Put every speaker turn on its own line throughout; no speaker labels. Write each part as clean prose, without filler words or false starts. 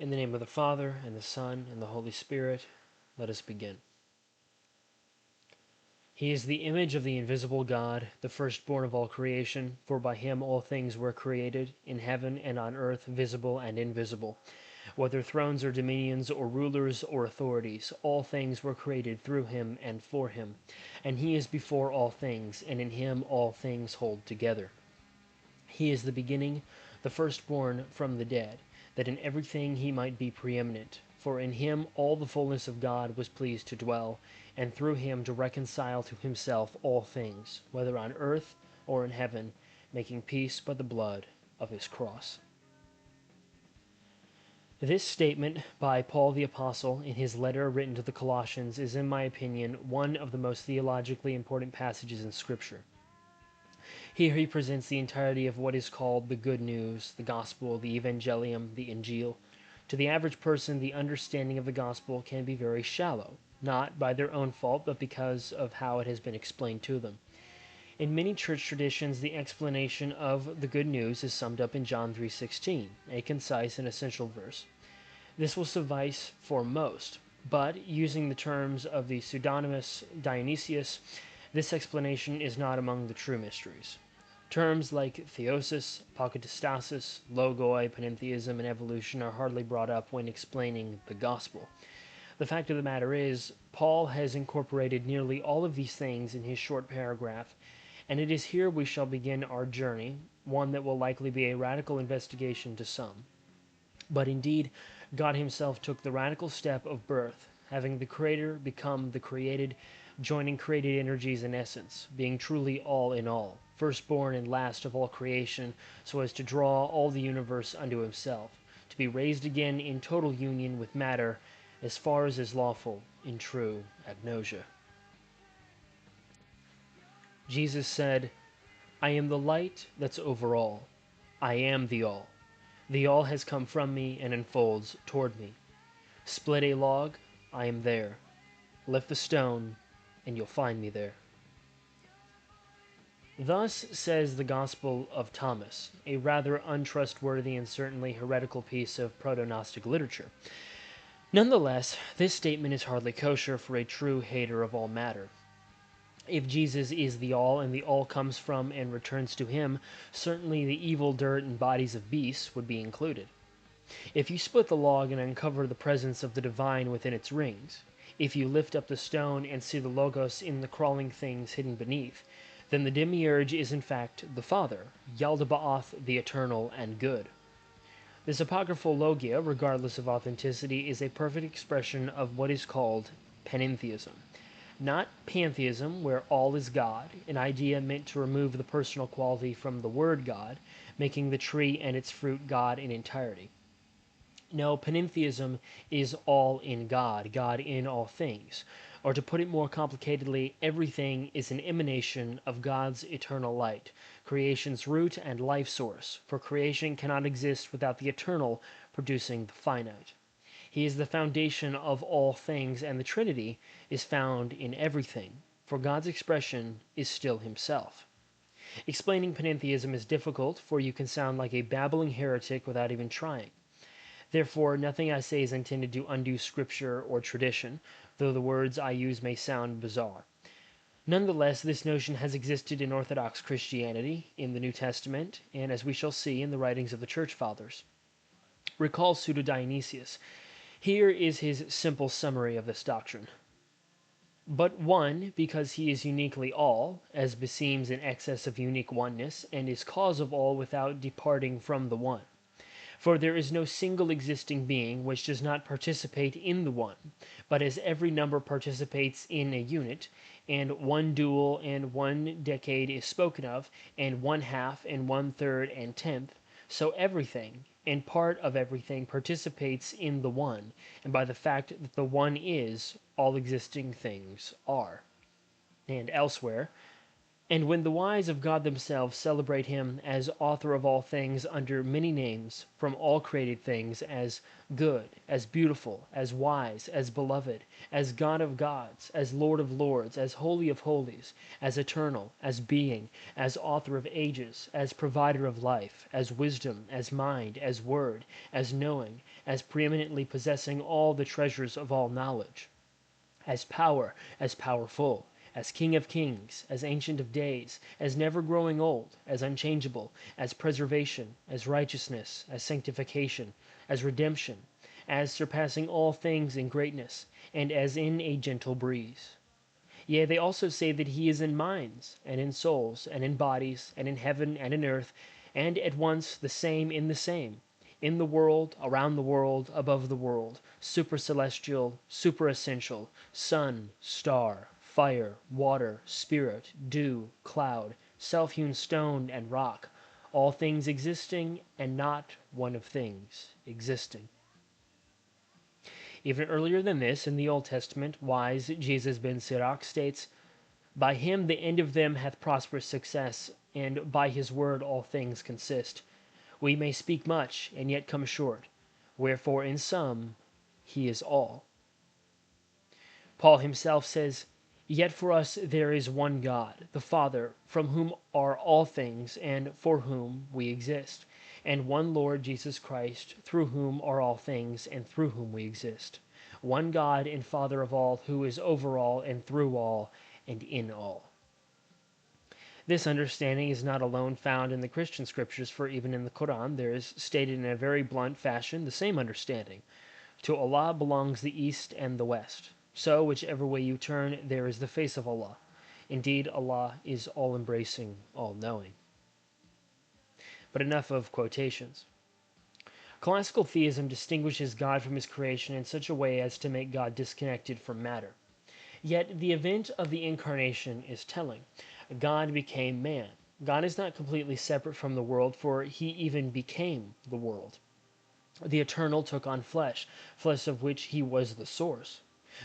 In the name of the Father, and the Son, and the Holy Spirit, let us begin. He is the image of the invisible God, the firstborn of all creation, for by him all things were created, in heaven and on earth, visible and invisible. Whether thrones or dominions or rulers or authorities, all things were created through him and for him. And he is before all things, and in him all things hold together. He is the beginning, the firstborn from the dead, that in everything he might be preeminent. For in him all the fullness of God was pleased to dwell, and through him to reconcile to himself all things, whether on earth or in heaven, making peace by the blood of his cross. This statement by Paul the Apostle in his letter written to the Colossians is, in my opinion, one of the most theologically important passages in Scripture. Here he presents the entirety of what is called the good news, the gospel, the evangelium, the Injil. To the average person, the understanding of the gospel can be very shallow, not by their own fault, but because of how it has been explained to them. In many church traditions, the explanation of the good news is summed up in John 3:16, a concise and essential verse. This will suffice for most, but using the terms of the pseudonymous Dionysius, this explanation is not among the true mysteries. Terms like theosis, apokatastasis, logoi, panentheism, and evolution are hardly brought up when explaining the gospel. The fact of the matter is, Paul has incorporated nearly all of these things in his short paragraph, and it is here we shall begin our journey, one that will likely be a radical investigation to some. But indeed, God himself took the radical step of birth, having the Creator become the created, joining created energies in essence, being truly all in all, firstborn and last of all creation, so as to draw all the universe unto himself, to be raised again in total union with matter, as far as is lawful in true agnosia. Jesus said, "I am the light that's over all. I am the all. The all has come from me and unfolds toward me. Split a log, I am there. Lift the stone, and you'll find me there." Thus says the Gospel of Thomas, a rather untrustworthy and certainly heretical piece of proto-Gnostic literature. Nonetheless, this statement is hardly kosher for a true hater of all matter. If Jesus is the all, and the all comes from and returns to him, certainly the evil dirt and bodies of beasts would be included. If you split the log and uncover the presence of the divine within its rings, if you lift up the stone and see the Logos in the crawling things hidden beneath, then the demiurge is in fact the Father, Yaldabaoth the eternal and good. This apocryphal logia, regardless of authenticity, is a perfect expression of what is called panentheism. Not pantheism, where all is God, an idea meant to remove the personal quality from the word God, making the tree and its fruit God in entirety. No, panentheism is all in God, God in all things. Or to put it more complicatedly, everything is an emanation of God's eternal light, creation's root and life source, for creation cannot exist without the eternal producing the finite. He is the foundation of all things, and the Trinity is found in everything, for God's expression is still himself. Explaining panentheism is difficult, for you can sound like a babbling heretic without even trying. Therefore, nothing I say is intended to undo Scripture or tradition, though the words I use may sound bizarre. Nonetheless, this notion has existed in Orthodox Christianity, in the New Testament, and as we shall see in the writings of the Church Fathers. Recall Pseudo-Dionysius. Here is his simple summary of this doctrine. But one, because he is uniquely all, as beseems an excess of unique oneness, and is cause of all without departing from the one. For there is no single existing being which does not participate in the one, but as every number participates in a unit, and one dual and one decade is spoken of, and 1/2 and 1/3 and 10th, so everything, and part of everything participates in the one, and by the fact that the one is, all existing things are. And elsewhere, And when the wise of God themselves celebrate him as author of all things under many names from all created things, as good, as beautiful, as wise, as beloved, as God of gods, as Lord of lords, as holy of holies, as eternal, as being, as author of ages, as provider of life, as wisdom, as mind, as word, as knowing, as preeminently possessing all the treasures of all knowledge, as power, as powerful, as King of kings, as Ancient of days, as never growing old, as unchangeable, as preservation, as righteousness, as sanctification, as redemption, as surpassing all things in greatness, and as in a gentle breeze. Yea, they also say that he is in minds, and in souls, and in bodies, and in heaven, and in earth, and at once the same in the world, around the world, above the world, supercelestial, superessential, sun, star, fire, water, spirit, dew, cloud, self-hewn stone and rock, all things existing, and not one of things existing. Even earlier than this, in the Old Testament, wise Jesus ben Sirach states, "By him the end of them hath prosperous success, and by his word all things consist. We may speak much, and yet come short, wherefore in sum he is all." Paul himself says, "Yet for us there is one God, the Father, from whom are all things, and for whom we exist, and one Lord Jesus Christ, through whom are all things, and through whom we exist. One God and Father of all, who is over all, and through all, and in all." This understanding is not alone found in the Christian scriptures, for even in the Quran there is stated in a very blunt fashion the same understanding. To Allah belongs the east and the west. So, whichever way you turn, there is the face of Allah. Indeed, Allah is all-embracing, all-knowing. But enough of quotations. Classical theism distinguishes God from his creation in such a way as to make God disconnected from matter. Yet the event of the incarnation is telling. God became man. God is not completely separate from the world, for he even became the world. The eternal took on flesh, flesh of which he was the source.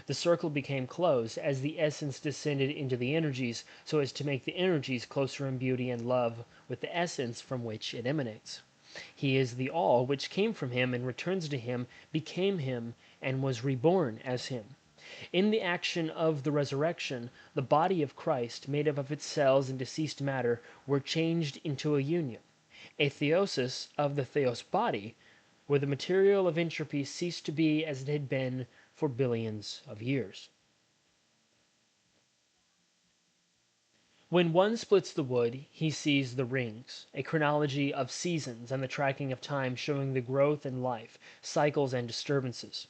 The circle became closed as the essence descended into the energies, so as to make the energies closer in beauty and love with the essence from which it emanates. He is the all which came from him and returns to him, became him, and was reborn as him. In the action of the resurrection, the body of Christ, made up of its cells and deceased matter, were changed into a union, a theosis of the theos body, where the material of entropy ceased to be as it had been for billions of years. When one splits the wood, he sees the rings, a chronology of seasons and the tracking of time showing the growth and life, cycles and disturbances.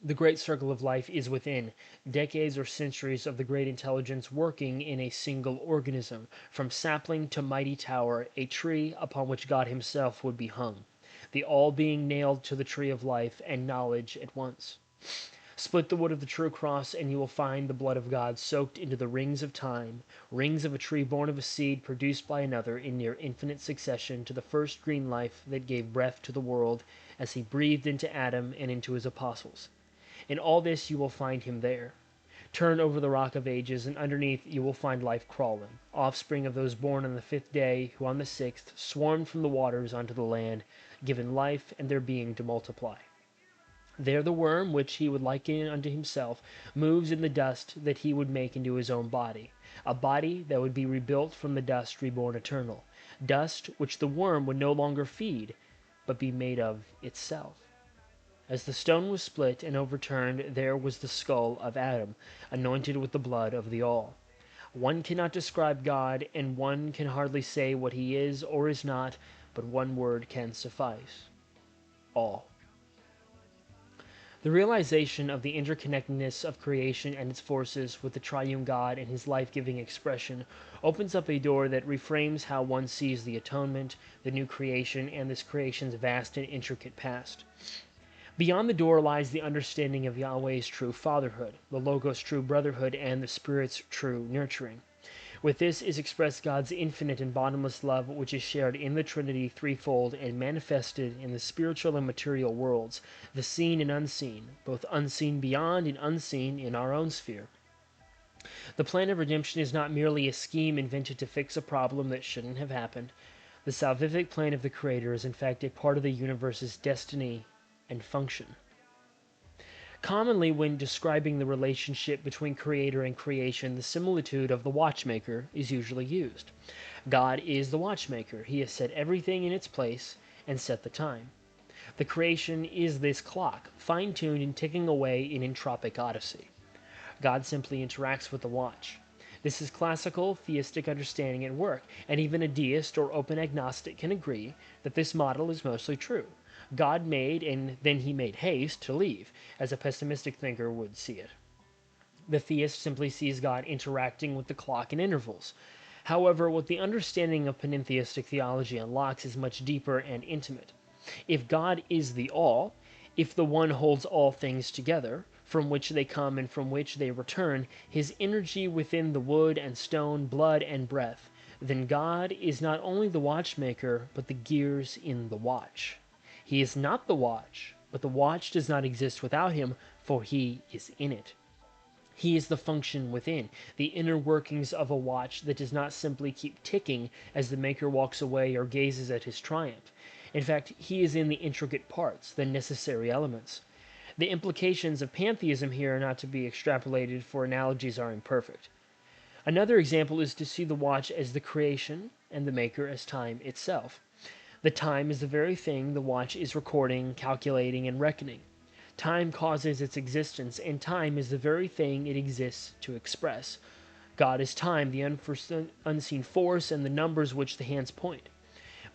The great circle of life is within, decades or centuries of the great intelligence working in a single organism, from sapling to mighty tower, a tree upon which God himself would be hung, the all being nailed to the tree of life and knowledge at once. Split the wood of the true cross, and you will find the blood of God soaked into the rings of time, rings of a tree born of a seed produced by another in near infinite succession to the first green life that gave breath to the world as he breathed into Adam and into his apostles. In all this you will find him there. Turn over the rock of ages, and underneath you will find life crawling, offspring of those born on the 5th day, who on the 6th swarmed from the waters onto the land, given life and their being to multiply. There the worm, which he would liken unto himself, moves in the dust that he would make into his own body, a body that would be rebuilt from the dust, reborn eternal, dust which the worm would no longer feed, but be made of itself. As the stone was split and overturned, there was the skull of Adam, anointed with the blood of the all. One cannot describe God, and one can hardly say what he is or is not, but one word can suffice: all. The realization of the interconnectedness of creation and its forces with the triune God and his life-giving expression opens up a door that reframes how one sees the atonement, the new creation, and this creation's vast and intricate past. Beyond the door lies the understanding of Yahweh's true fatherhood, the Logos' true brotherhood, and the Spirit's true nurturing. With this is expressed God's infinite and bottomless love, which is shared in the Trinity threefold and manifested in the spiritual and material worlds, the seen and unseen, both unseen beyond and unseen in our own sphere. The plan of redemption is not merely a scheme invented to fix a problem that shouldn't have happened. The salvific plan of the Creator is in fact a part of the universe's destiny and function. Commonly, when describing the relationship between Creator and creation, the similitude of the watchmaker is usually used. God is the watchmaker. He has set everything in its place and set the time. The creation is this clock, fine-tuned and ticking away in entropic odyssey. God simply interacts with the watch. This is classical theistic understanding at work, and even a deist or open agnostic can agree that this model is mostly true. God made, and then he made haste to leave, as a pessimistic thinker would see it. The theist simply sees God interacting with the clock in intervals. However, what the understanding of panentheistic theology unlocks is much deeper and intimate. If God is the all, if the one holds all things together, from which they come and from which they return, his energy within the wood and stone, blood and breath, then God is not only the watchmaker, but the gears in the watch. He is not the watch, but the watch does not exist without him, for he is in it. He is the function within, the inner workings of a watch that does not simply keep ticking as the maker walks away or gazes at his triumph. In fact, he is in the intricate parts, the necessary elements. The implications of pantheism here are not to be extrapolated, for analogies are imperfect. Another example is to see the watch as the creation and the maker as time itself. The time is the very thing the watch is recording, calculating, and reckoning. Time causes its existence, and time is the very thing it exists to express. God is time, the unseen force, and the numbers which the hands point.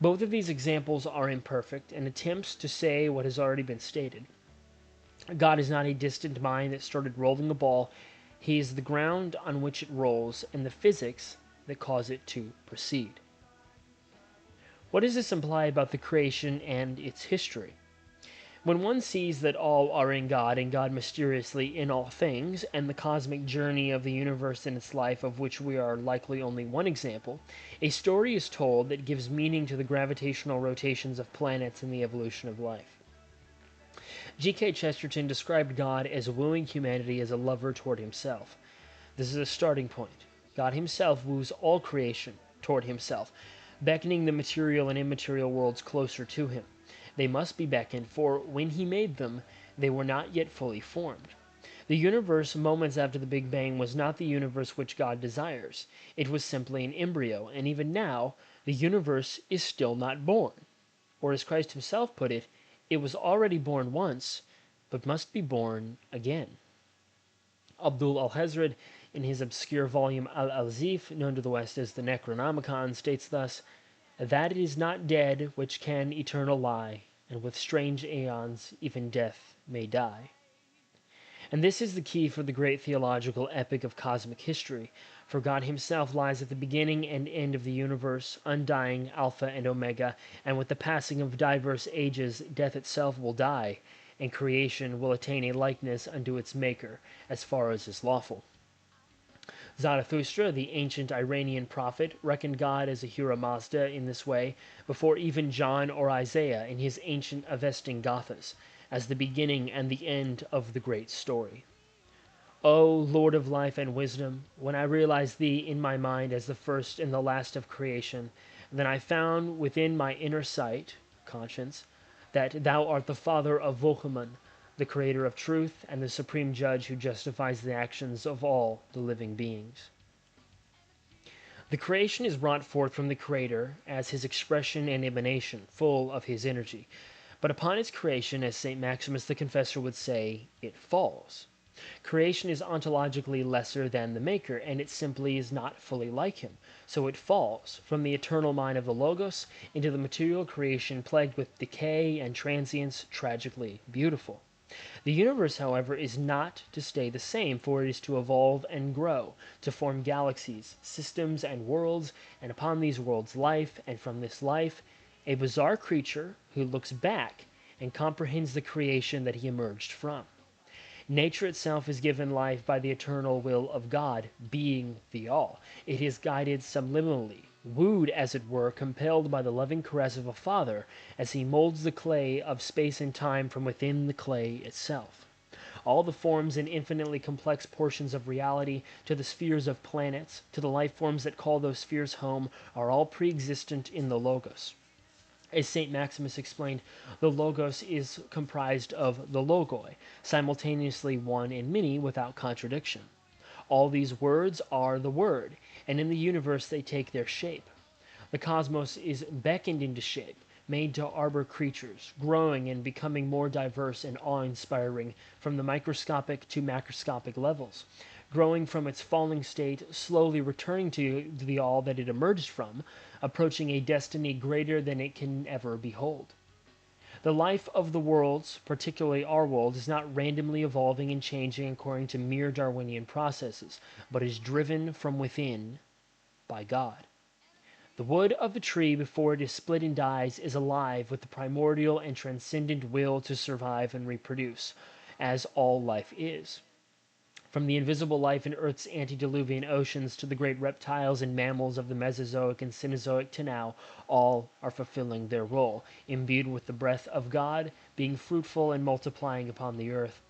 Both of these examples are imperfect and attempts to say what has already been stated. God is not a distant mind that started rolling a ball. He is the ground on which it rolls and the physics that cause it to proceed. What does this imply about the creation and its history? When one sees that all are in God and God mysteriously in all things, and the cosmic journey of the universe and its life, of which we are likely only one example, a story is told that gives meaning to the gravitational rotations of planets and the evolution of life. G.K. Chesterton described God as wooing humanity as a lover toward himself. This is a starting point. God himself woos all creation toward himself, beckoning the material and immaterial worlds closer to him. They must be beckoned, for when he made them, they were not yet fully formed. The universe, moments after the Big Bang, was not the universe which God desires. It was simply an embryo, and even now, the universe is still not born. Or as Christ himself put it, it was already born once, but must be born again. Abdul al-Hazred, in his obscure volume Al-Alzif, known to the West as the Necronomicon, states thus, that it is not dead which can eternal lie, and with strange aeons even death may die. And this is the key for the great theological epic of cosmic history, for God himself lies at the beginning and end of the universe, undying, Alpha and Omega, and with the passing of diverse ages, death itself will die, and creation will attain a likeness unto its Maker, as far as is lawful. Zarathustra, the ancient Iranian prophet, reckoned God as Ahura Mazda in this way, before even John or Isaiah in his ancient Avestan Gathas, as the beginning and the end of the great story. O Lord of life and wisdom, when I realized thee in my mind as the first and the last of creation, then I found within my inner sight, conscience, that thou art the Father of Vohuman, the creator of truth, and the supreme judge who justifies the actions of all the living beings. The creation is brought forth from the Creator as his expression and emanation, full of his energy. But upon its creation, as St. Maximus the Confessor would say, it falls. Creation is ontologically lesser than the Maker, and it simply is not fully like him. So it falls from the eternal mind of the Logos into the material creation plagued with decay and transience, tragically beautiful. The universe, however, is not to stay the same, for it is to evolve and grow, to form galaxies, systems, and worlds, and upon these worlds life, and from this life, a bizarre creature who looks back and comprehends the creation that he emerged from. Nature itself is given life by the eternal will of God, being the all. It is guided subliminally, wooed, as it were, compelled by the loving caress of a father, as he molds the clay of space and time from within the clay itself. All the forms and infinitely complex portions of reality, to the spheres of planets, to the life forms that call those spheres home, are all pre-existent in the Logos. As St. Maximus explained, the Logos is comprised of the Logoi, simultaneously one and many without contradiction. All these words are the Word, and in the universe they take their shape. The cosmos is beckoned into shape, made to arbor creatures, growing and becoming more diverse and awe-inspiring from the microscopic to macroscopic levels, growing from its falling state, slowly returning to the all that it emerged from, approaching a destiny greater than it can ever behold. The life of the worlds, particularly our world, is not randomly evolving and changing according to mere Darwinian processes, but is driven from within by God. The wood of the tree before it is split and dies is alive with the primordial and transcendent will to survive and reproduce, as all life is. From the invisible life in Earth's antediluvian oceans to the great reptiles and mammals of the Mesozoic and Cenozoic to now, all are fulfilling their role, imbued with the breath of God, being fruitful and multiplying upon the earth,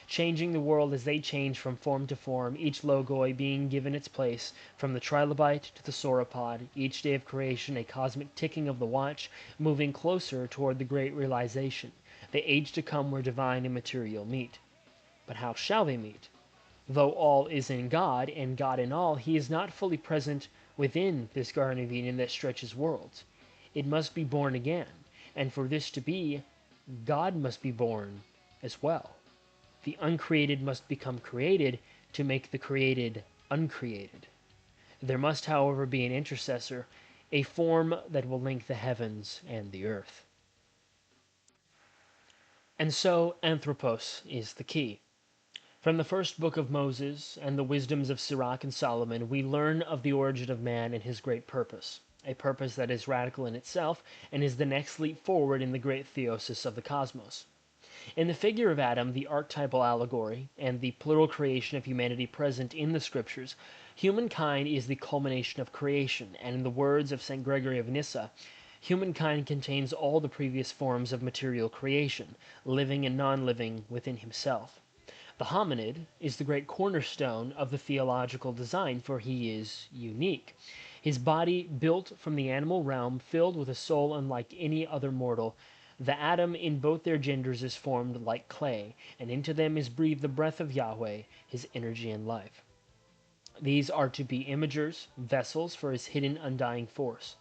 changing the world as they change from form to form, each logoi being given its place, from the trilobite to the sauropod, each day of creation a cosmic ticking of the watch, moving closer toward the great realization, the age to come where divine and material meet. But how shall they meet? Though all is in God, and God in all, he is not fully present within this Garden of Eden that stretches worlds. It must be born again, and for this to be, God must be born as well. The uncreated must become created to make the created uncreated. There must, however, be an intercessor, a form that will link the heavens and the earth. And so, anthropos is the key. From the first book of Moses and the wisdoms of Sirach and Solomon, we learn of the origin of man and his great purpose, a purpose that is radical in itself and is the next leap forward in the great theosis of the cosmos. In the figure of Adam, the archetypal allegory, and the plural creation of humanity present in the Scriptures, humankind is the culmination of creation, and in the words of St. Gregory of Nyssa, humankind contains all the previous forms of material creation, living and non-living, within himself. The hominid is the great cornerstone of the theological design, for he is unique. His body built from the animal realm, filled with a soul unlike any other mortal. The Adam in both their genders is formed like clay, and into them is breathed the breath of Yahweh, his energy and life. These are to be imagers, vessels for his hidden undying force.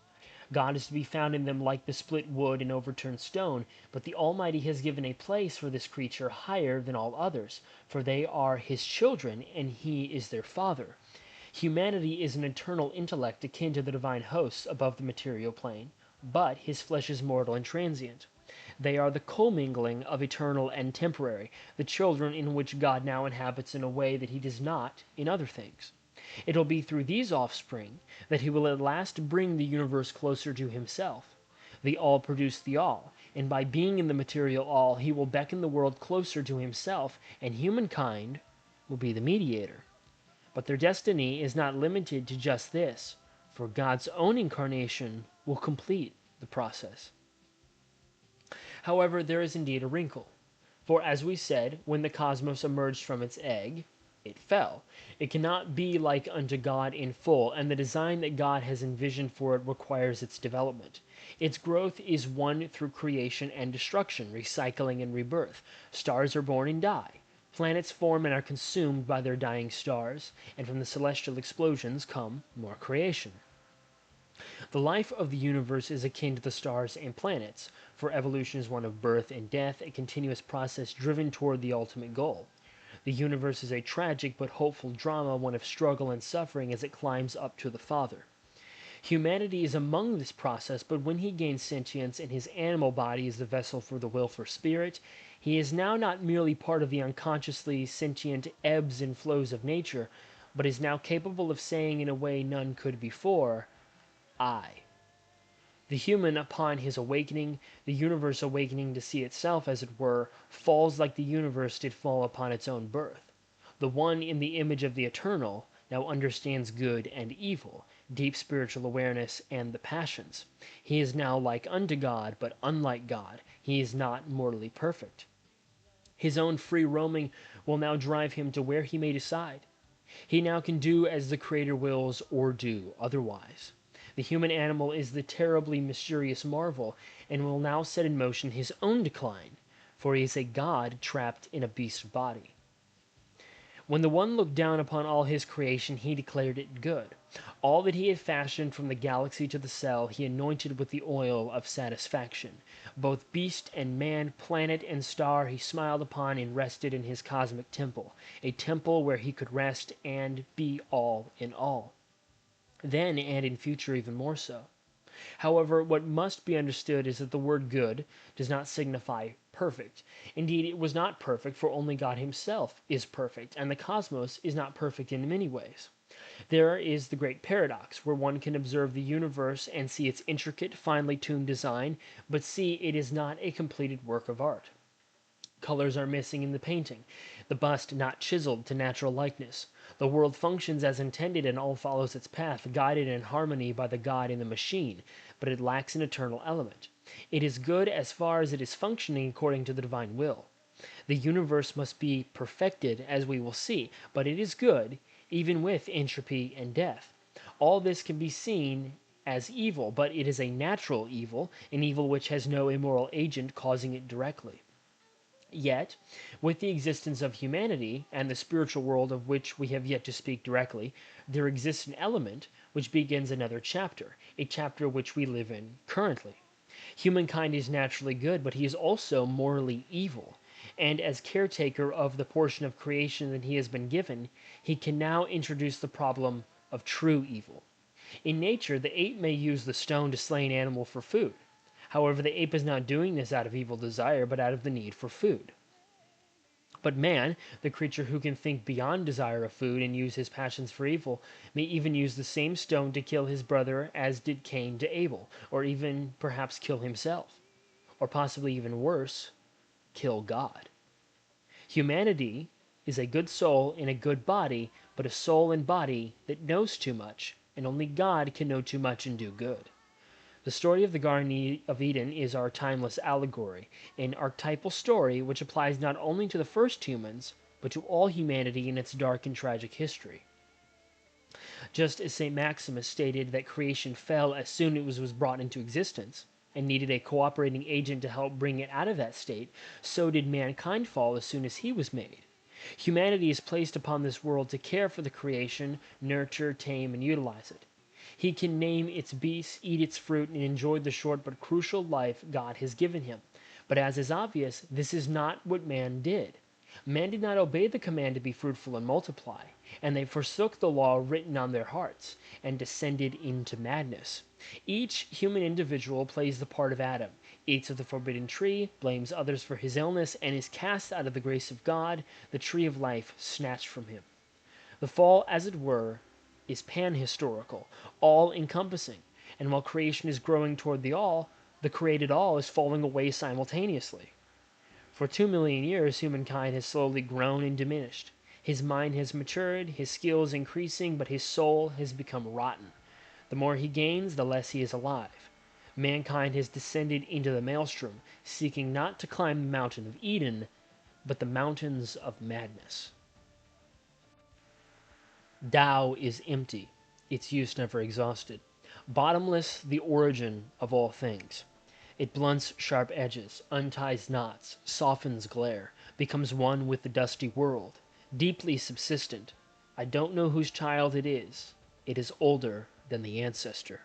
God is to be found in them like the split wood and overturned stone, but the Almighty has given a place for this creature higher than all others, for they are his children, and he is their father. Humanity is an eternal intellect akin to the divine hosts above the material plane, but his flesh is mortal and transient. They are the commingling of eternal and temporary, the children in which God now inhabits in a way that he does not in other things. It will be through these offspring that he will at last bring the universe closer to himself. The all produce the all, and by being in the material all, he will beckon the world closer to himself, and humankind will be the mediator. But their destiny is not limited to just this, for God's own incarnation will complete the process. However, there is indeed a wrinkle. For as we said, when the cosmos emerged from its egg, it fell. It cannot be like unto God in full, and the design that God has envisioned for it requires its development. Its growth is one through creation and destruction, recycling and rebirth. Stars are born and die. Planets form and are consumed by their dying stars, and from the celestial explosions come more creation. The life of the universe is akin to the stars and planets, for evolution is one of birth and death, a continuous process driven toward the ultimate goal. The universe is a tragic but hopeful drama, one of struggle and suffering as it climbs up to the Father. Humanity is among this process, but when he gains sentience and his animal body is the vessel for the will for spirit, he is now not merely part of the unconsciously sentient ebbs and flows of nature, but is now capable of saying in a way none could before, I. The human, upon his awakening, the universe awakening to see itself, as it were, falls like the universe did fall upon its own birth. The one in the image of the eternal now understands good and evil, deep spiritual awareness, and the passions. He is now like unto God, but unlike God. He is not mortally perfect. His own free roaming will now drive him to where he may decide. He now can do as the Creator wills or do otherwise. The human animal is the terribly mysterious marvel, and will now set in motion his own decline, for he is a god trapped in a beast body. When the One looked down upon all his creation, he declared it good. All that he had fashioned from the galaxy to the cell, he anointed with the oil of satisfaction. Both beast and man, planet and star, he smiled upon and rested in his cosmic temple, a temple where he could rest and be all in all. Then, and in future even more so. However, what must be understood is that the word good does not signify perfect. Indeed, it was not perfect, for only God himself is perfect, and the cosmos is not perfect in many ways. There is the great paradox, where one can observe the universe and see its intricate, finely tuned design, but see it is not a completed work of art. Colors are missing in the painting, the bust not chiseled to natural likeness. The world functions as intended and all follows its path, guided in harmony by the God in the machine, but it lacks an eternal element. It is good as far as it is functioning according to the divine will. The universe must be perfected, as we will see, but it is good, even with entropy and death. All this can be seen as evil, but it is a natural evil, an evil which has no immoral agent causing it directly. Yet, with the existence of humanity, and the spiritual world of which we have yet to speak directly, there exists an element which begins another chapter, a chapter which we live in currently. Humankind is naturally good, but he is also morally evil, and as caretaker of the portion of creation that he has been given, he can now introduce the problem of true evil. In nature, the ape may use the stone to slay an animal for food. However, the ape is not doing this out of evil desire, but out of the need for food. But man, the creature who can think beyond desire of food and use his passions for evil, may even use the same stone to kill his brother as did Cain to Abel, or even perhaps kill himself, or possibly even worse, kill God. Humanity is a good soul in a good body, but a soul and body that knows too much, and only God can know too much and do good. The story of the Garden of Eden is our timeless allegory, an archetypal story which applies not only to the first humans, but to all humanity in its dark and tragic history. Just as St. Maximus stated that creation fell as soon as it was brought into existence, and needed a cooperating agent to help bring it out of that state, so did mankind fall as soon as he was made. Humanity is placed upon this world to care for the creation, nurture, tame, and utilize it. He can name its beasts, eat its fruit, and enjoy the short but crucial life God has given him. But as is obvious, this is not what man did. Man did not obey the command to be fruitful and multiply, and they forsook the law written on their hearts, and descended into madness. Each human individual plays the part of Adam, eats of the forbidden tree, blames others for his illness, and is cast out of the grace of God, the tree of life snatched from him. The fall, as it were, is pan-historical, all-encompassing, and while creation is growing toward the all, the created all is falling away simultaneously. For 2 million years, humankind has slowly grown and diminished. His mind has matured, his skills increasing, but his soul has become rotten. The more he gains, the less he is alive. Mankind has descended into the maelstrom, seeking not to climb the mountain of Eden, but the mountains of madness. Tao is empty, its use never exhausted. Bottomless, the origin of all things. It blunts sharp edges, unties knots, softens glare, becomes one with the dusty world. Deeply subsistent. I don't know whose child it is. It is older than the ancestor.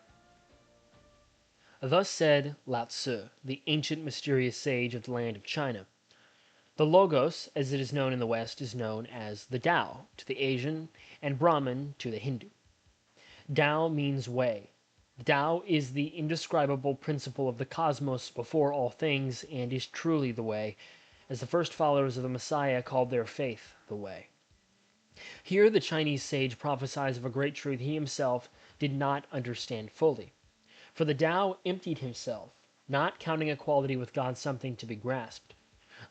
Thus said Lao Tzu, the ancient mysterious sage of the land of China. The Logos, as it is known in the West, is known as the Tao to the Asian, and Brahman to the Hindu. Tao means way. Tao is the indescribable principle of the cosmos before all things, and is truly the way, as the first followers of the Messiah called their faith the way. Here the Chinese sage prophesies of a great truth he himself did not understand fully. For the Tao emptied himself, not counting equality with God something to be grasped.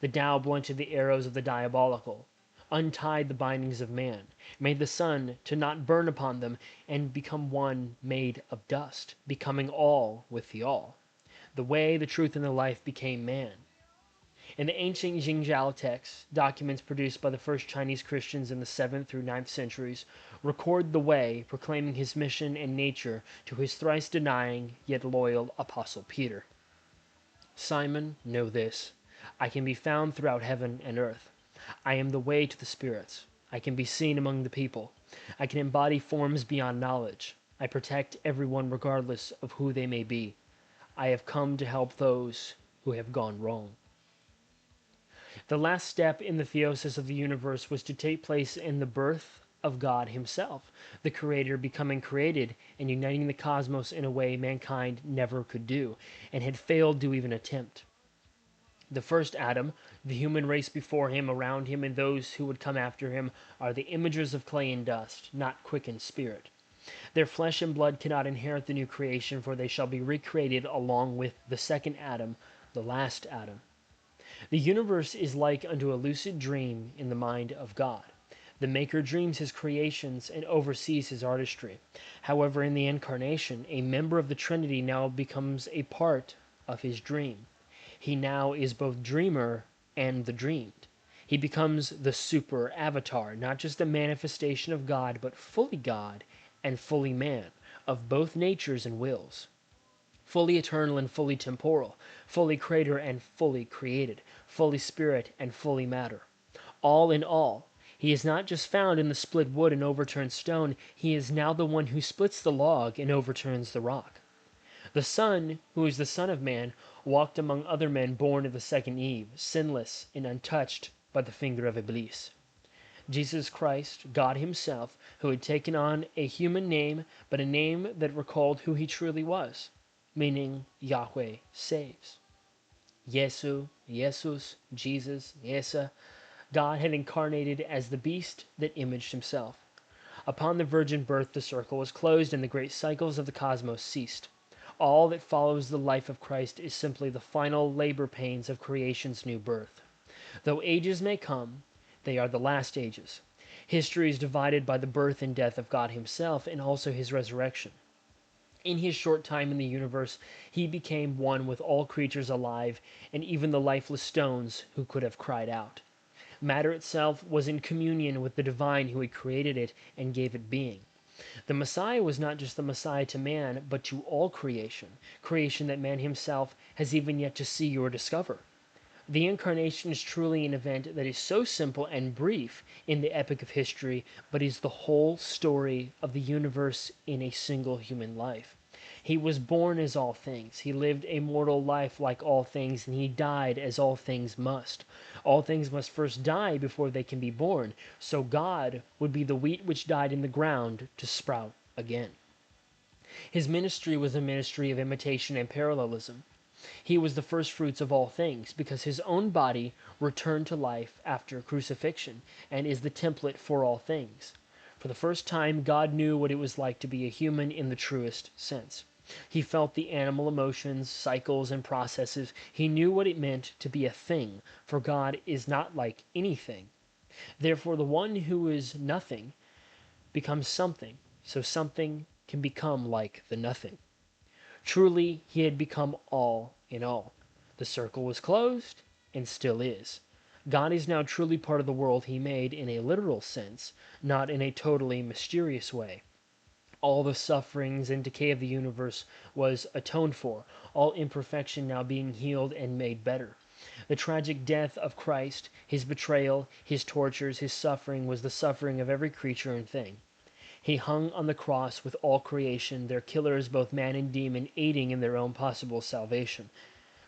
The Tao blunted the arrows of the diabolical, untied the bindings of man, made the sun to not burn upon them, and become one made of dust, becoming all with the all. The way, the truth, and the life became man. In the ancient Jingzhou texts, documents produced by the first Chinese Christians in the 7th through 9th centuries, record the way, proclaiming his mission and nature to his thrice-denying yet loyal apostle Peter. Simon, know this: I can be found throughout heaven and earth. I am the way to the spirits. I can be seen among the people. I can embody forms beyond knowledge. I protect everyone regardless of who they may be. I have come to help those who have gone wrong. The last step in the theosis of the universe was to take place in the birth of God himself, the Creator becoming created and uniting the cosmos in a way mankind never could do, and had failed to even attempt. The first Adam, the human race before him, around him, and those who would come after him are the imagers of clay and dust, not quickened spirit. Their flesh and blood cannot inherit the new creation, for they shall be recreated along with the second Adam, the last Adam. The universe is like unto a lucid dream in the mind of God. The Maker dreams his creations and oversees his artistry. However, in the Incarnation, a member of the Trinity now becomes a part of his dream. He now is both dreamer and the dreamed. He becomes the super avatar, not just a manifestation of God, but fully God and fully man, of both natures and wills. Fully eternal and fully temporal, fully creator and fully created, fully spirit and fully matter. All in all, he is not just found in the split wood and overturned stone, he is now the one who splits the log and overturns the rock. The Son, who is the Son of Man, walked among other men born of the second Eve, sinless and untouched by the finger of Iblis. Jesus Christ, God himself, who had taken on a human name, but a name that recalled who he truly was, meaning Yahweh saves. Yesu, Jesus, Yesa, God had incarnated as the beast that imaged himself. Upon the virgin birth the circle was closed and the great cycles of the cosmos ceased. All that follows the life of Christ is simply the final labor pains of creation's new birth. Though ages may come, they are the last ages. History is divided by the birth and death of God himself and also his resurrection. In his short time in the universe, he became one with all creatures alive and even the lifeless stones who could have cried out. Matter itself was in communion with the divine who had created it and gave it being. The Messiah was not just the Messiah to man, but to all creation, creation that man himself has even yet to see or discover. The Incarnation is truly an event that is so simple and brief in the epic of history, but is the whole story of the universe in a single human life. He was born as all things. He lived a mortal life like all things, and he died as all things must. All things must first die before they can be born, so God would be the wheat which died in the ground to sprout again. His ministry was a ministry of imitation and parallelism. He was the first fruits of all things, because his own body returned to life after crucifixion, and is the template for all things. For the first time, God knew what it was like to be a human in the truest sense. He felt the animal emotions, cycles, and processes. He knew what it meant to be a thing, for God is not like anything. Therefore, the one who is nothing becomes something, so something can become like the nothing. Truly, he had become all in all. The circle was closed, and still is. God is now truly part of the world he made in a literal sense, not in a totally mysterious way. All the sufferings and decay of the universe was atoned for, all imperfection now being healed and made better. The tragic death of Christ, his betrayal, his tortures, his suffering was the suffering of every creature and thing. He hung on the cross with all creation, their killers, both man and demon, aiding in their own possible salvation.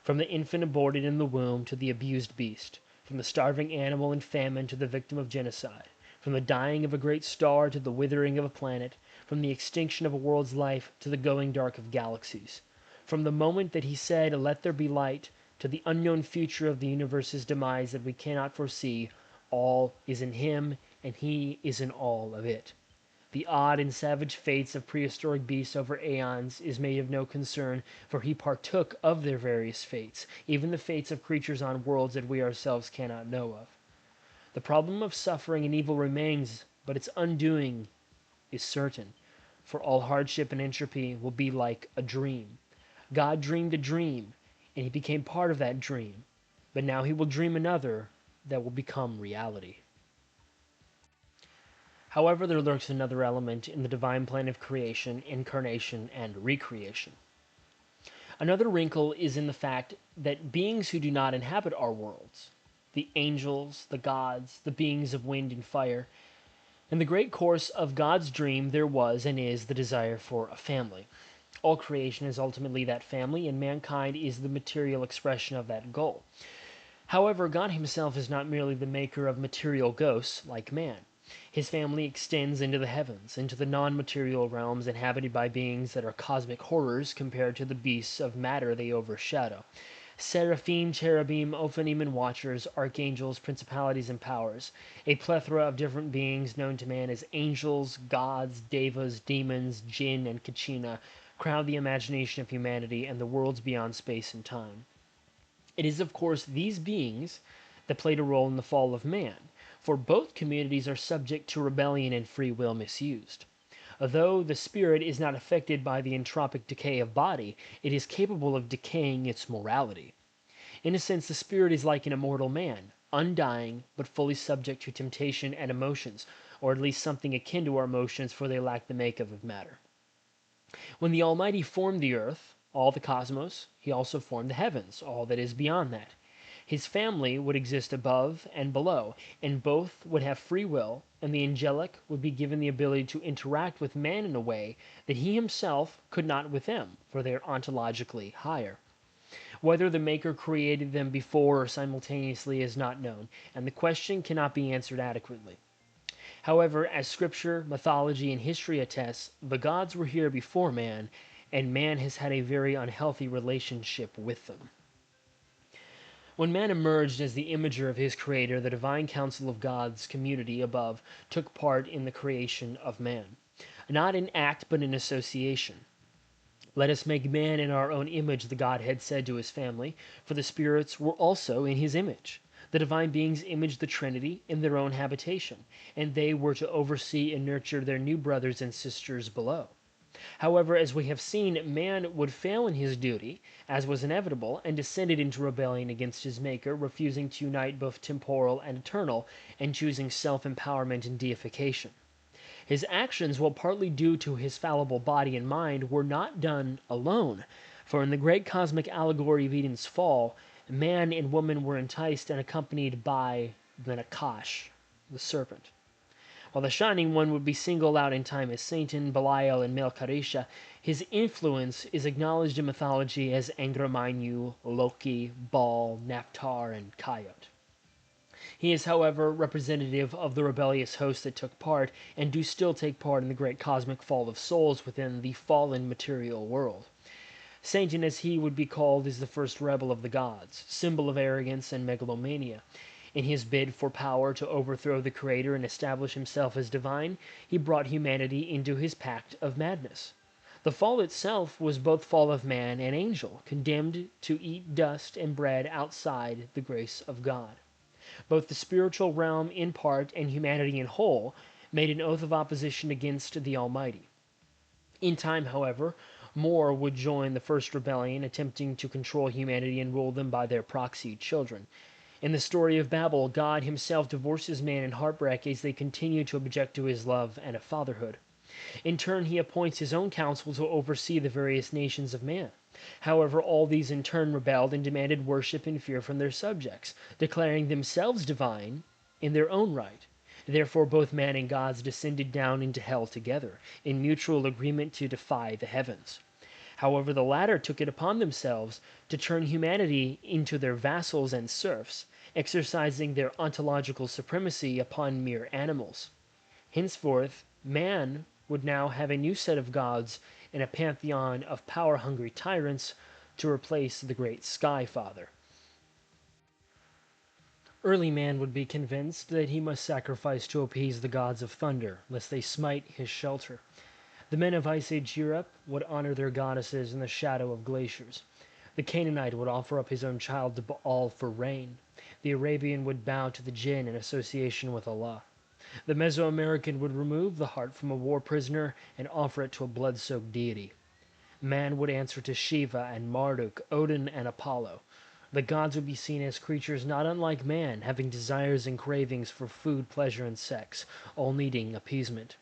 From the infant aborted in the womb to the abused beast, from the starving animal in famine to the victim of genocide, from the dying of a great star to the withering of a planet, from the extinction of a world's life to the going dark of galaxies. From the moment that he said, "Let there be light," to the unknown future of the universe's demise that we cannot foresee, all is in him, and he is in all of it. The odd and savage fates of prehistoric beasts over aeons is made of no concern, for he partook of their various fates, even the fates of creatures on worlds that we ourselves cannot know of. The problem of suffering and evil remains, but its undoing is certain, for all hardship and entropy will be like a dream. God dreamed a dream, and he became part of that dream. but now he will dream another that will become reality. However, there lurks another element in the divine plan of creation, incarnation, and recreation. Another wrinkle is in the fact that beings who do not inhabit our worlds, the angels, the gods, the beings of wind and fire, in the great course of God's dream there was and is the desire for a family. All creation is ultimately that family, and mankind is the material expression of that goal. However, God himself is not merely the maker of material ghosts like man. His family extends into the heavens, into the non-material realms inhabited by beings that are cosmic horrors compared to the beasts of matter they overshadow. Seraphim, cherubim, ophanim, and watchers, archangels, principalities, and powers, a plethora of different beings known to man as angels, gods, devas, demons, jinn, and kachina, crowd the imagination of humanity and the worlds beyond space and time. It is, of course, these beings that played a role in the fall of man, for both communities are subject to rebellion and free will misused. Although the spirit is not affected by the entropic decay of body, it is capable of decaying its morality. In a sense, the spirit is like an immortal man, undying, but fully subject to temptation and emotions, or at least something akin to our emotions, for they lack the makeup of matter. When the Almighty formed the earth, all the cosmos, he also formed the heavens, all that is beyond that. His family would exist above and below, and both would have free will, and the angelic would be given the ability to interact with man in a way that he himself could not with them, for they are ontologically higher. Whether the Maker created them before or simultaneously is not known, and the question cannot be answered adequately. However, as scripture, mythology, and history attest, the gods were here before man, and man has had a very unhealthy relationship with them. When man emerged as the imager of his creator, the divine council of God's community above took part in the creation of man, not in act but in association. Let us make man in our own image, the Godhead said to his family, for the spirits were also in his image. The divine beings imaged the Trinity in their own habitation, and they were to oversee and nurture their new brothers and sisters below. However, as we have seen, man would fail in his duty, as was inevitable, and descended into rebellion against his Maker, refusing to unite both temporal and eternal, and choosing self-empowerment and deification. His actions, while partly due to his fallible body and mind, were not done alone, for in the great cosmic allegory of Eden's fall, man and woman were enticed and accompanied by the Nakash, the serpent. While the Shining One would be singled out in time as Satan, Belial, and Melkarisha, his influence is acknowledged in mythology as Angramanyu, Loki, Baal, Naptar, and Kayot. He is, however, representative of the rebellious hosts that took part, and do still take part in the great cosmic fall of souls within the fallen material world. Satan, as he would be called, is the first rebel of the gods, symbol of arrogance and megalomania. In his bid for power to overthrow the Creator and establish himself as divine, he brought humanity into his pact of madness. The fall itself was both fall of man and angel, condemned to eat dust and bread outside the grace of God. Both the spiritual realm in part and humanity in whole made an oath of opposition against the Almighty. In time, however, more would join the first rebellion, attempting to control humanity and rule them by their proxy children. In the story of Babel, God himself divorces man in heartbreak as they continue to object to his love and of fatherhood. In turn, he appoints his own council to oversee the various nations of man. However, all these in turn rebelled and demanded worship and fear from their subjects, declaring themselves divine in their own right. Therefore, both man and gods descended down into hell together, in mutual agreement to defy the heavens. However, the latter took it upon themselves to turn humanity into their vassals and serfs, exercising their ontological supremacy upon mere animals. Henceforth, man would now have a new set of gods and a pantheon of power-hungry tyrants to replace the great Sky Father. Early man would be convinced that he must sacrifice to appease the gods of thunder, lest they smite his shelter. The men of Ice Age Europe would honor their goddesses in the shadow of glaciers. The Canaanite would offer up his own child to Baal for rain. The Arabian would bow to the jinn in association with Allah. The Mesoamerican would remove the heart from a war prisoner and offer it to a blood-soaked deity. Man would answer to Shiva and Marduk, Odin and Apollo. The gods would be seen as creatures not unlike man, having desires and cravings for food, pleasure, and sex, all needing appeasement.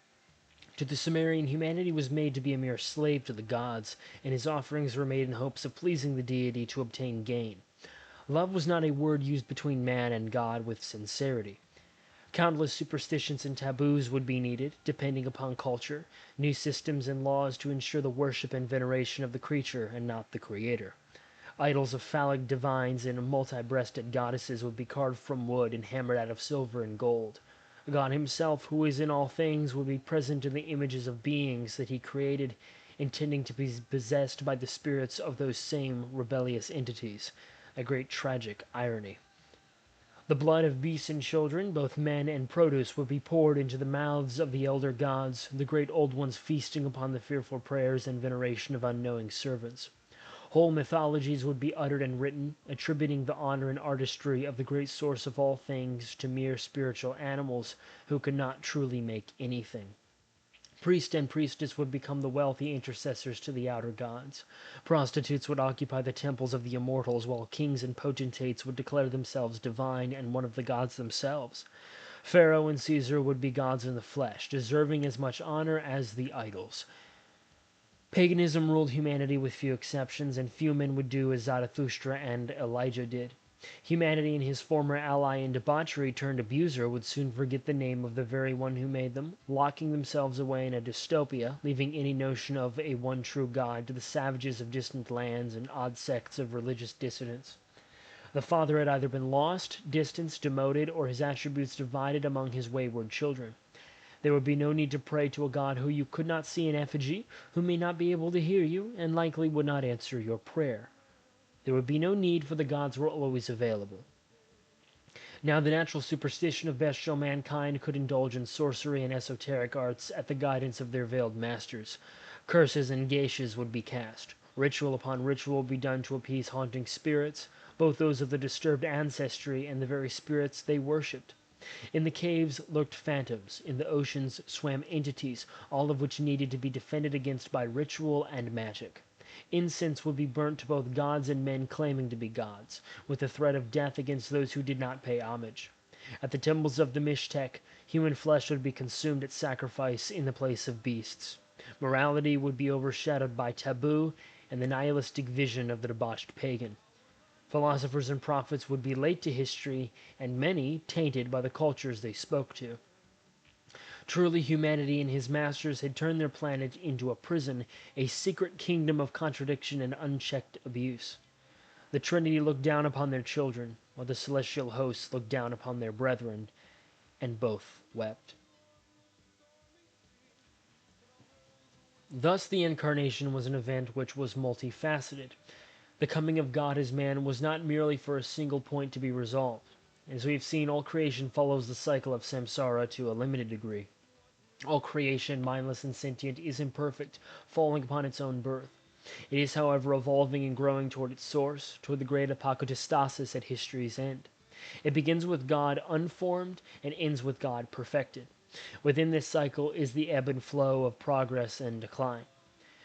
To the Sumerian, humanity was made to be a mere slave to the gods, and his offerings were made in hopes of pleasing the deity to obtain gain. Love was not a word used between man and God with sincerity. Countless superstitions and taboos would be needed, depending upon culture, new systems and laws to ensure the worship and veneration of the creature and not the creator. Idols of phallic divines and multi-breasted goddesses would be carved from wood and hammered out of silver and gold. God himself, who is in all things, would be present in the images of beings that he created, intending to be possessed by the spirits of those same rebellious entities. A great tragic irony. The blood of beasts and children, both men and produce, would be poured into the mouths of the elder gods, the great old ones feasting upon the fearful prayers and veneration of unknowing servants. Whole mythologies would be uttered and written, attributing the honor and artistry of the great source of all things to mere spiritual animals who could not truly make anything. Priest and priestess would become the wealthy intercessors to the outer gods. Prostitutes would occupy the temples of the immortals, while kings and potentates would declare themselves divine and one of the gods themselves. Pharaoh and Caesar would be gods in the flesh, deserving as much honor as the idols. Paganism ruled humanity with few exceptions, and few men would do as Zarathustra and Elijah did. Humanity and his former ally in debauchery turned abuser would soon forget the name of the very one who made them, locking themselves away in a dystopia, leaving any notion of a one true God to the savages of distant lands and odd sects of religious dissidents. The father had either been lost, distanced, demoted, or his attributes divided among his wayward children. There would be no need to pray to a God who you could not see in effigy, who may not be able to hear you, and likely would not answer your prayer. There would be no need, for the gods were always available. Now the natural superstition of bestial mankind could indulge in sorcery and esoteric arts at the guidance of their veiled masters. Curses and geishas would be cast. Ritual upon ritual would be done to appease haunting spirits, both those of the disturbed ancestry and the very spirits they worshipped. In the caves lurked phantoms, in the oceans swam entities, all of which needed to be defended against by ritual and magic. Incense would be burnt to both gods and men claiming to be gods, with the threat of death against those who did not pay homage. At the temples of the Mishtek, human flesh would be consumed at sacrifice in the place of beasts. Morality would be overshadowed by taboo and the nihilistic vision of the debauched pagan. Philosophers and prophets would be late to history, and many tainted by the cultures they spoke to. Truly, humanity and his masters had turned their planet into a prison, a secret kingdom of contradiction and unchecked abuse. The Trinity looked down upon their children, while the celestial hosts looked down upon their brethren, and both wept. Thus the Incarnation was an event which was multifaceted. The coming of God as man was not merely for a single point to be resolved. As we have seen, all creation follows the cycle of samsara to a limited degree. All creation, mindless and sentient, is imperfect, falling upon its own birth. It is, however, evolving and growing toward its source, toward the great apokatastasis at history's end. It begins with God unformed and ends with God perfected. Within this cycle is the ebb and flow of progress and decline.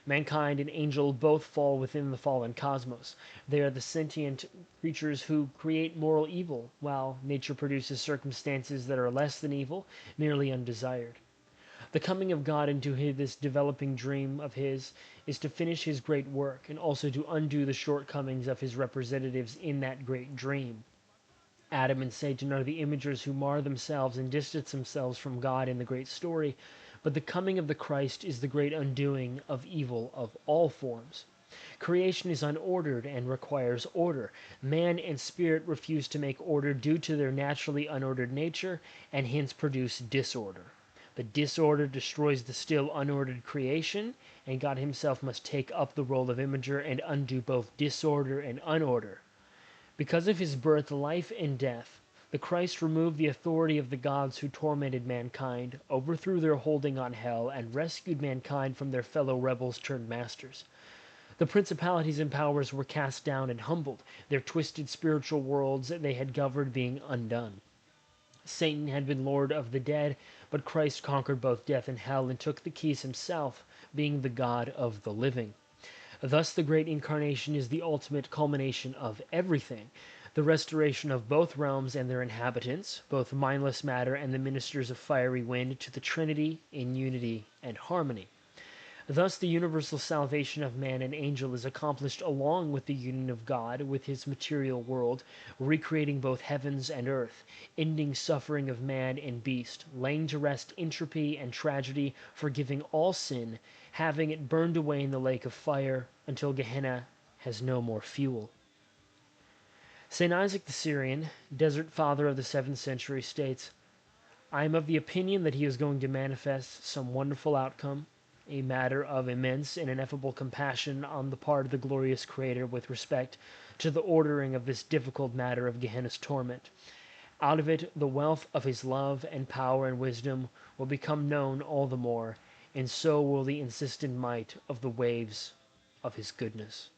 Mankind and angel both fall within the fallen cosmos. They are the sentient creatures who create moral evil, while nature produces circumstances that are less than evil, merely undesired. The coming of God into this developing dream of his is to finish his great work, and also to undo the shortcomings of his representatives in that great dream. Adam and Satan are the imagers who mar themselves and distance themselves from God in the great story, but the coming of the Christ is the great undoing of evil of all forms. Creation is unordered and requires order. Man and spirit refuse to make order due to their naturally unordered nature, and hence produce disorder. The disorder destroys the still unordered creation, and God himself must take up the role of imager and undo both disorder and unorder. Because of his birth, life, and death, the Christ removed the authority of the gods who tormented mankind, overthrew their holding on hell, and rescued mankind from their fellow rebels turned masters. The principalities and powers were cast down and humbled, their twisted spiritual worlds they had governed being undone. Satan had been lord of the dead, but Christ conquered both death and hell and took the keys himself, being the God of the living. Thus the great incarnation is the ultimate culmination of everything, the restoration of both realms and their inhabitants, both mindless matter and the ministers of fiery wind, to the Trinity in unity and harmony. Thus the universal salvation of man and angel is accomplished along with the union of God with his material world, recreating both heavens and earth, ending suffering of man and beast, laying to rest entropy and tragedy, forgiving all sin, having it burned away in the lake of fire until Gehenna has no more fuel. St. Isaac the Syrian, desert father of the 7th century, states, I am of the opinion that he is going to manifest some wonderful outcome, a matter of immense and ineffable compassion on the part of the glorious Creator with respect to the ordering of this difficult matter of Gehenna's torment. Out of it the wealth of his love and power and wisdom will become known all the more, and so will the insistent might of the waves of his goodness.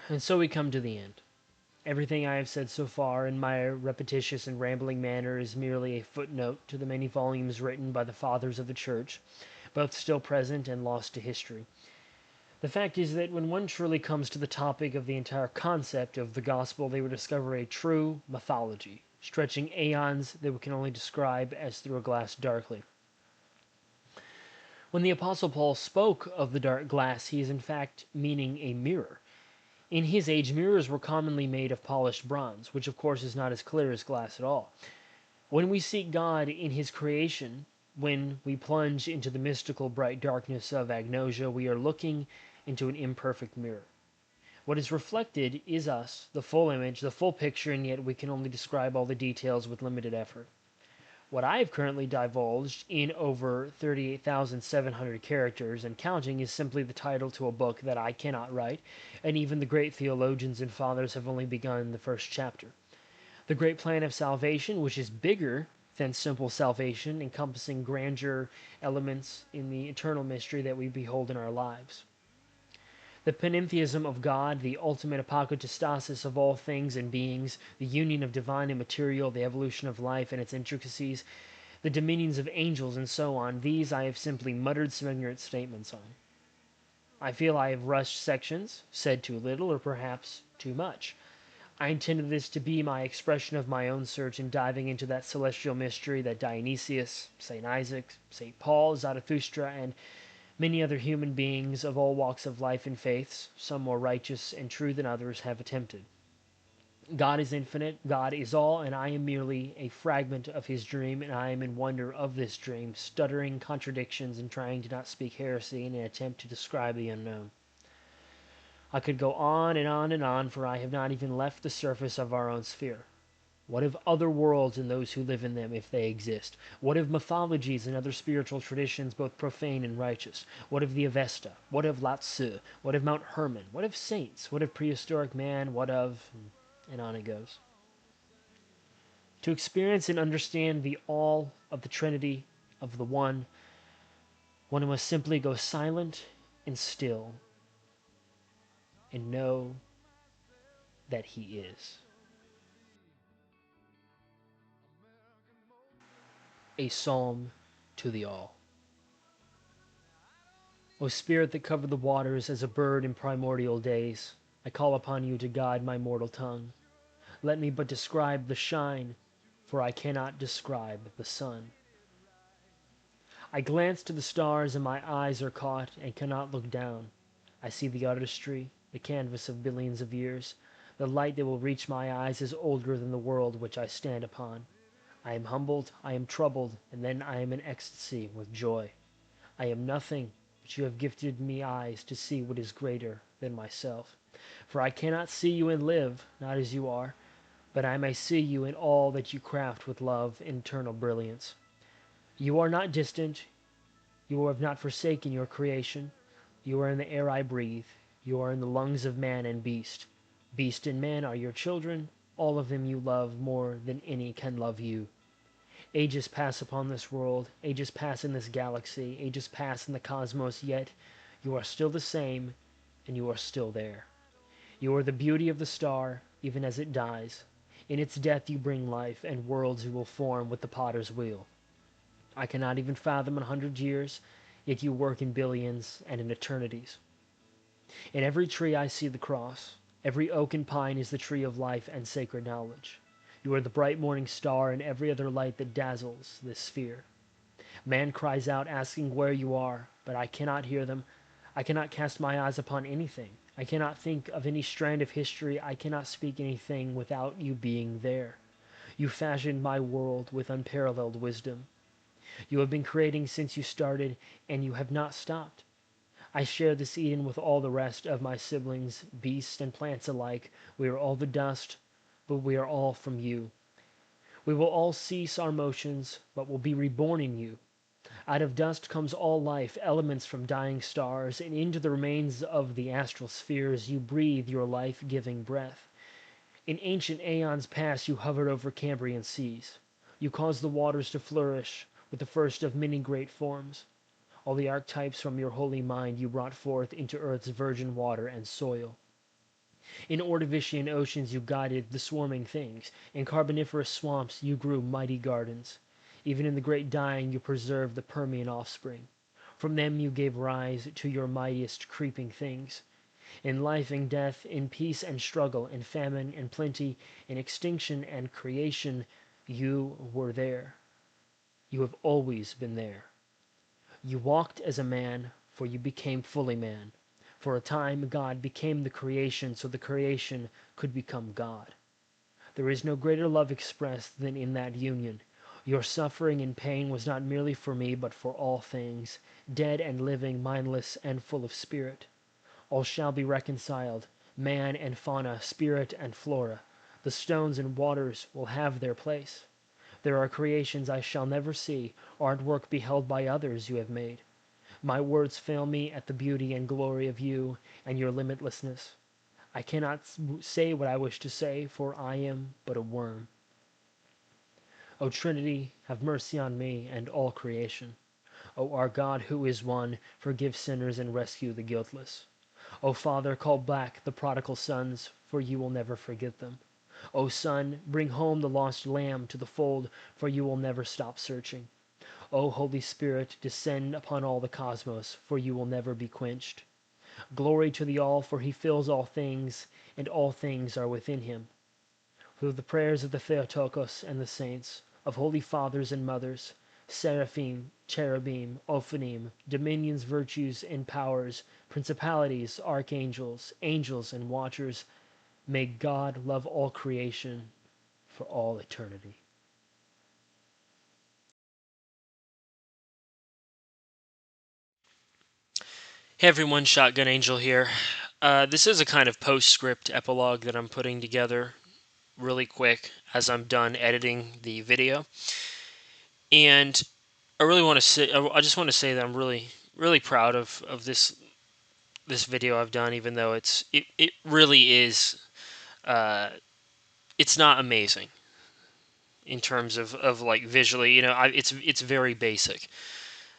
And so we come to the end. Everything I have said so far in my repetitious and rambling manner is merely a footnote to the many volumes written by the Fathers of the Church, both still present and lost to history. The fact is that when one truly comes to the topic of the entire concept of the gospel, they will discover a true mythology, stretching aeons that we can only describe as through a glass darkly. When the Apostle Paul spoke of the dark glass, he is in fact meaning a mirror. In his age, mirrors were commonly made of polished bronze, which of course is not as clear as glass at all. When we seek God in his creation, when we plunge into the mystical bright darkness of agnosia, we are looking into an imperfect mirror. What is reflected is us, the full image, the full picture, and yet we can only describe all the details with limited effort. What I have currently divulged in over 38,700 characters and counting is simply the title to a book that I cannot write, and even the great theologians and fathers have only begun the first chapter. The great plan of salvation, which is bigger than simple salvation, encompassing grander elements in the eternal mystery that we behold in our lives. The panentheism of God, the ultimate apokatastasis of all things and beings, the union of divine and material, the evolution of life and its intricacies, the dominions of angels, and so on, these I have simply muttered some ignorant statements on. I feel I have rushed sections, said too little, or perhaps too much. I intended this to be my expression of my own search in diving into that celestial mystery that Dionysius, St. Isaac, St. Paul, Zarathustra, and many other human beings of all walks of life and faiths, some more righteous and true than others, have attempted. God is infinite, God is all, and I am merely a fragment of his dream, and I am in wonder of this dream, stuttering contradictions and trying to not speak heresy in an attempt to describe the unknown. I could go on and on and on, for I have not even left the surface of our own sphere. What of other worlds and those who live in them, if they exist? What of mythologies and other spiritual traditions, both profane and righteous? What of the Avesta? What of Lao Tzu? What of Mount Hermon? What of saints? What of prehistoric man? What of... and on it goes. To experience and understand the all of the Trinity, of the One must simply go silent and still and know that he is. A psalm to the all. O Spirit that covered the waters as a bird in primordial days, I call upon you to guide my mortal tongue. Let me but describe the shine, for I cannot describe the sun. I glance to the stars and my eyes are caught and cannot look down. I see the artistry, the canvas of billions of years. The light that will reach my eyes is older than the world which I stand upon. I am humbled, I am troubled, and then I am in ecstasy with joy. I am nothing, but you have gifted me eyes to see what is greater than myself. For I cannot see you and live, not as you are, but I may see you in all that you craft with love and eternal brilliance. You are not distant, you have not forsaken your creation. You are in the air I breathe, you are in the lungs of man and beast. Beast and man are your children, all of them you love more than any can love you. Ages pass upon this world, ages pass in this galaxy, ages pass in the cosmos, yet you are still the same, and you are still there. You are the beauty of the star, even as it dies. In its death you bring life, and worlds you will form with the potter's wheel. I cannot even fathom 100 years, yet you work in billions and in eternities. In every tree I see the cross. Every oak and pine is the tree of life and sacred knowledge. You are the bright morning star and every other light that dazzles this sphere. Man cries out asking where you are, but I cannot hear them. I cannot cast my eyes upon anything. I cannot think of any strand of history. I cannot speak anything without you being there. You fashioned my world with unparalleled wisdom. You have been creating since you started, and you have not stopped. I share this Eden with all the rest of my siblings, beasts and plants alike. We are all the dust, but we are all from you. We will all cease our motions, but will be reborn in you. Out of dust comes all life, elements from dying stars, and into the remains of the astral spheres you breathe your life-giving breath. In ancient aeons past you hovered over Cambrian seas. You caused the waters to flourish with the first of many great forms. All the archetypes from your holy mind you brought forth into earth's virgin water and soil. In Ordovician oceans you guided the swarming things. In carboniferous swamps you grew mighty gardens. Even in the great dying you preserved the Permian offspring. From them you gave rise to your mightiest creeping things. In life and death, in peace and struggle, in famine and plenty, in extinction and creation, you were there. You have always been there. You walked as a man, for you became fully man. For a time God became the creation so the creation could become God. There is no greater love expressed than in that union. Your suffering and pain was not merely for me, but for all things, dead and living, mindless and full of spirit. All shall be reconciled, man and fauna, spirit and flora. The stones and waters will have their place. There are creations I shall never see, artwork beheld by others you have made. My words fail me at the beauty and glory of you and your limitlessness. I cannot say what I wish to say, for I am but a worm. O Trinity, have mercy on me and all creation. O our God who is one, forgive sinners and rescue the guiltless. O Father, call back the prodigal sons, for you will never forget them. O Son, bring home the lost lamb to the fold, for you will never stop searching. O Holy Spirit, descend upon all the cosmos, for you will never be quenched. Glory to the All, for he fills all things, and all things are within him. Through the prayers of the Theotokos and the saints, of holy fathers and mothers, seraphim, cherubim, ophanim, dominions, virtues, and powers, principalities, archangels, angels, and watchers, may God love all creation for all eternity. Hey everyone, Shotgun Angel here. This is a kind of postscript epilogue that I'm putting together really quick as I'm done editing the video. And I really want to say, I just want to say that I'm really, really proud of this video I've done, even though it really is, it's not amazing in terms of like visually, it's very basic.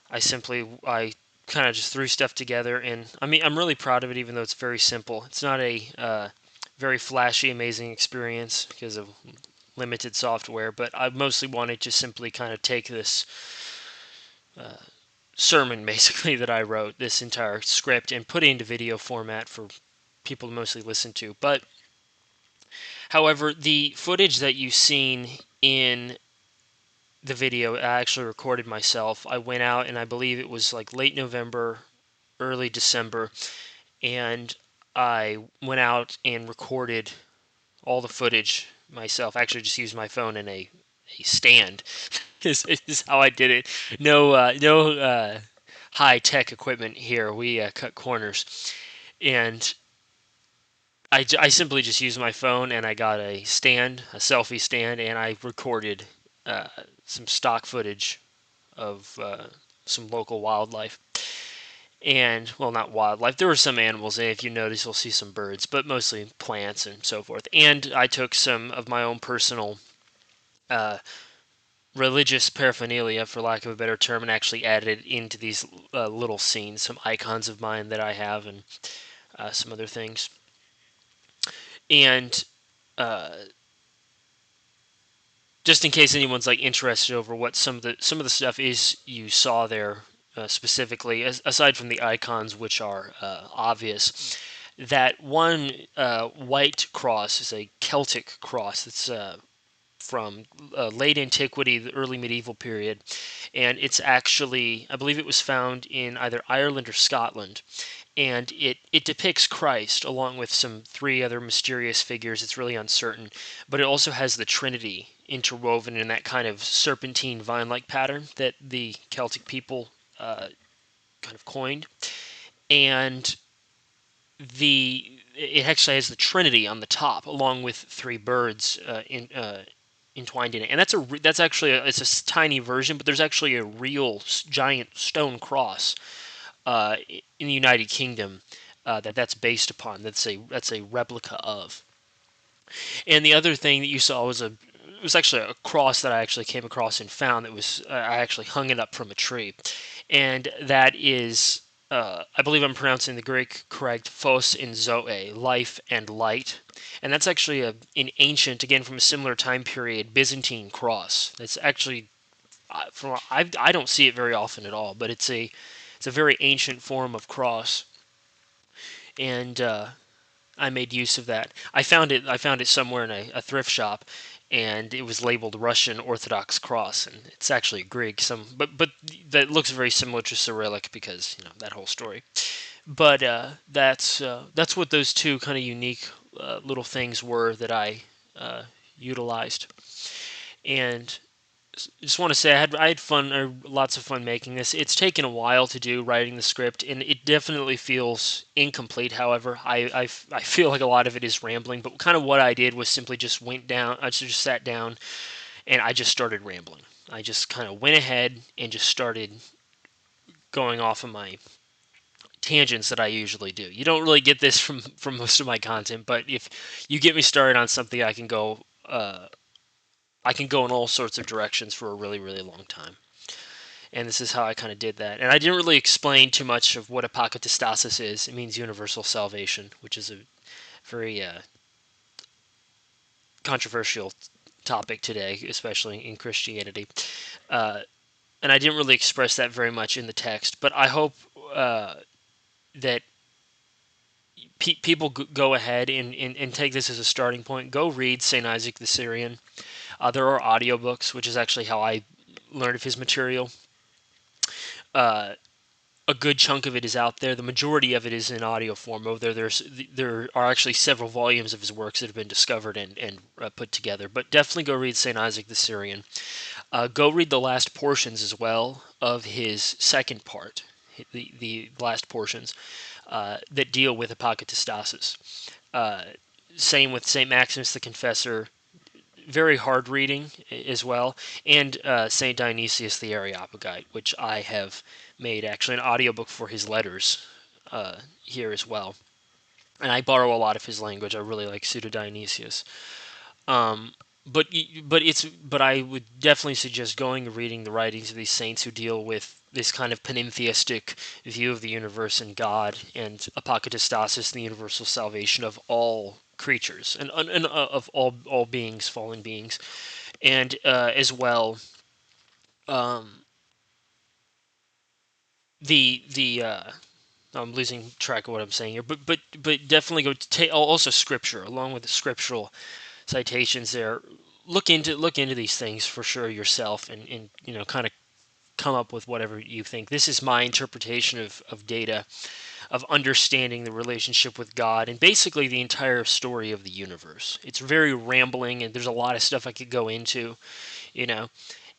I kind of just threw stuff together, and I mean, I'm really proud of it, even though it's very simple. It's not a very flashy, amazing experience because of limited software, but I mostly wanted to simply kind of take this sermon, basically, that I wrote, this entire script, and put it into video format for people to mostly listen to. But, however, the footage that you've seen in the video, I actually recorded myself. I went out, and I believe it was like late November, early December, and I went out and recorded all the footage myself. I actually just used my phone and a stand is how I did it. No high tech equipment here. We cut corners, and I simply just used my phone, and I got a stand, a selfie stand, and I recorded some stock footage of some local wildlife. And, well, not wildlife. There were some animals, and if you notice, you'll see some birds, but mostly plants and so forth. And I took some of my own personal religious paraphernalia, for lack of a better term, and actually added it into these little scenes, some icons of mine that I have, and some other things. And just in case anyone's like interested over what some of the stuff is you saw there specifically, aside from the icons, which are obvious, that one white cross is a Celtic cross. It's from late antiquity, the early medieval period, and it's actually, I believe it was found in either Ireland or Scotland, and it depicts Christ along with some three other mysterious figures. It's really uncertain, but it also has the Trinity interwoven in that kind of serpentine vine-like pattern that the Celtic people kind of coined, and it actually has the Trinity on the top along with three birds entwined in it, and that's actually it's a tiny version, but there's actually a real giant stone cross in the United Kingdom that's based upon. That's a replica of. And the other thing that you saw was it was actually a cross that I actually came across and found that was I actually hung it up from a tree, and that is. I believe I'm pronouncing the Greek correct, phos and zoe, life and light. And that's actually an ancient, again from a similar time period, Byzantine cross. It's actually, I don't see it very often at all, but it's a very ancient form of cross, and I made use of that. I found it somewhere in a thrift shop, and it was labeled Russian Orthodox Cross, and it's actually Greek. But that looks very similar to Cyrillic because that whole story. But that's what those two kind of unique little things were that I utilized, and just want to say I had fun, or lots of fun making this. It's taken a while to do writing the script, and it definitely feels incomplete. However, I feel like a lot of it is rambling, but kind of what I did was simply just went down. I just sat down and I just started rambling. I just kind of went ahead and just started going off of my tangents that I usually do. You don't really get this from most of my content, but if you get me started on something, I can go in all sorts of directions for a really, really long time. And this is how I kind of did that. And I didn't really explain too much of what apokatastasis is. It means universal salvation, which is a very controversial topic today, especially in Christianity. Uh, and I didn't really express that very much in the text, but I hope that people go ahead and take this as a starting point. Go read St. Isaac the Syrian. There are audiobooks, which is actually how I learned of his material. Uh, a good chunk of it is out there. The majority of it is in audio form. There are actually several volumes of his works that have been discovered and put together. But definitely go read Saint Isaac the Syrian. Go read the last portions as well of his second part, the last portions that deal with apokatastasis. Uh, Same with Saint Maximus the Confessor. Very hard reading as well, and Saint Dionysius the Areopagite, which I have made actually an audiobook for his letters here as well. And I borrow a lot of his language. I really like Pseudo Dionysius. Um, but I would definitely suggest going and reading the writings of these saints who deal with this kind of panentheistic view of the universe and God, and apokatastasis, the universal salvation of all creatures and of all beings, fallen beings, and as well um, the I'm losing track of what I'm saying here, but definitely go to take also scripture along with the scriptural citations there. Look into these things for sure yourself, and kind of come up with whatever you think. This is my interpretation of data, of understanding the relationship with God and basically the entire story of the universe. It's very rambling, and there's a lot of stuff I could go into, you know,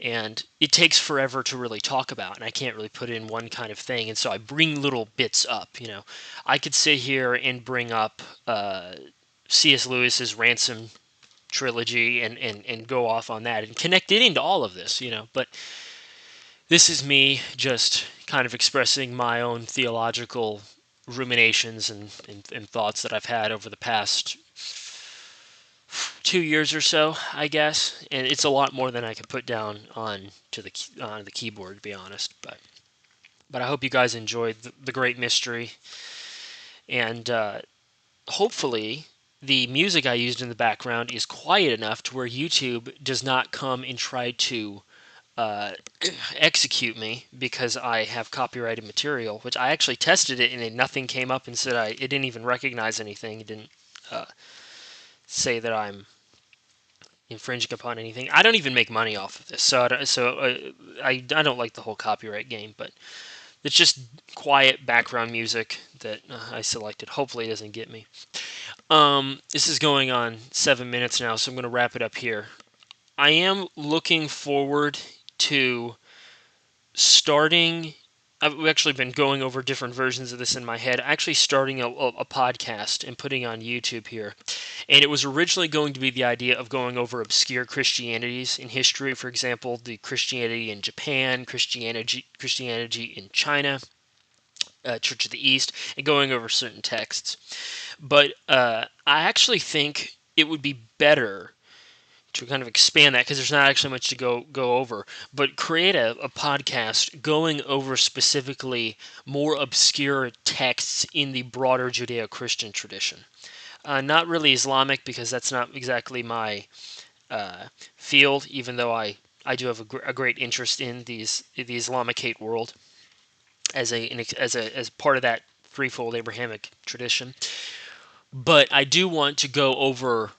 and it takes forever to really talk about, and I can't really put it in one kind of thing, and so I bring little bits up. I could sit here and bring up C.S. Lewis's Ransom trilogy and go off on that and connect it into all of this. But this is me just kind of expressing my own theological ruminations and thoughts that I've had over the past 2 years or so, I guess. And it's a lot more than I could put down on the keyboard, to be honest. But I hope you guys enjoyed the Great Mystery, and hopefully the music I used in the background is quiet enough to where YouTube does not come and try to execute me because I have copyrighted material, which I actually tested it and nothing came up and said it didn't even recognize anything. It didn't say that I'm infringing upon anything. I don't even make money off of this, so I don't like the whole copyright game, but it's just quiet background music that I selected. Hopefully, it doesn't get me. This is going on 7 minutes now, so I'm going to wrap it up here. I am looking forward to starting. I've actually been going over different versions of this in my head. Actually, starting a podcast and putting on YouTube here. And it was originally going to be the idea of going over obscure Christianities in history. For example, the Christianity in Japan, Christianity in China, Church of the East, and going over certain texts. But I actually think it would be better to kind of expand that because there's not actually much to go over, but create a podcast going over specifically more obscure texts in the broader Judeo-Christian tradition. Not really Islamic because that's not exactly my field, even though I do have a great interest in the Islamicate world as part of that threefold Abrahamic tradition. But I do want to go over